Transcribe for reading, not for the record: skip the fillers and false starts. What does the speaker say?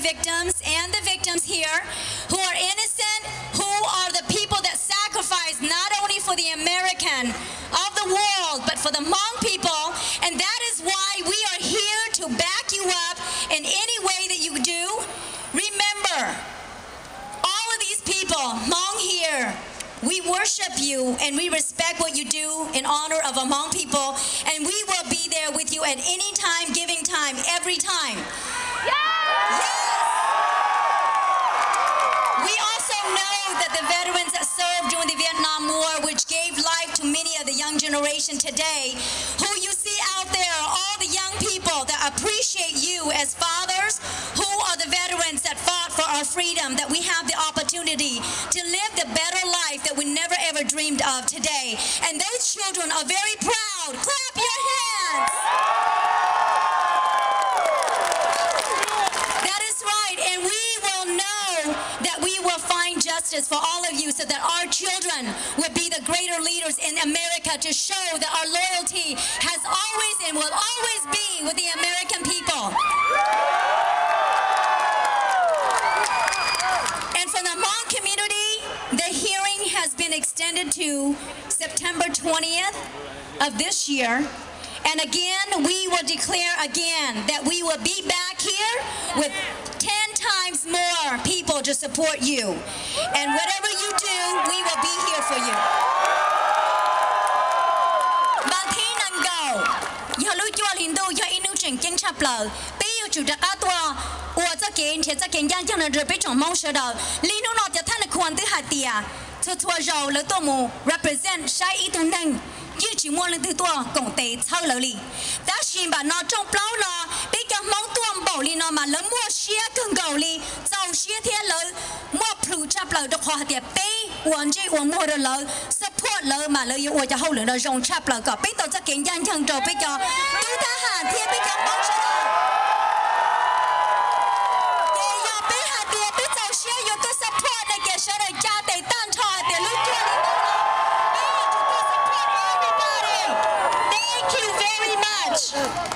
victims and the victims here who are innocent, who are the people that sacrifice not only for the American of the world, but for the Hmong people. And that is why we are here to back you up in any way that you do. Remember, all of these people, Hmong here, we worship you and we respect what you do in honor of Hmong people, and we will be there with you at any time, giving time, every time. Yes! We also know that the veterans that served during the Vietnam War, which gave life to many of the young generation today, who you see out there, all the young people that appreciate you as fathers, who are the veterans that fought for our freedom, that we have the opportunity to live the better life that we never ever dreamed of today. And those children are very proud. Clap your hands. That is right. And we will know that we will find justice for all of you so that our children will be the greater leaders in America, to show that our loyalty has always and will always be with the American people. And for the Hmong community, the hearing has been extended to September 20th of this year. And again, we will declare again that we will be back here with 10 times more people to support you. And whatever you do, we will be here for you. Represent Shai Itong Neng, you chỉ muốn lên từ tua cộng tế sau lỡ lì. Đã xin bà nó trong plau nó, bây giờ mong tuồng bảo lì nó mà lỡ mua xía cưng gầu lì, giàu xía thế lỡ mua plu chắp lỡ được hòa tiệp bê, uống chơi uống mua được lỡ, support lỡ mà lỡ yêu uống cho hậu lỡ nó rong chắp lỡ cả, bây giờ cho kiện dân chân trầu bây giờ, tôi ta hàn thiên bây giờ bóng xưa. Thank you very much.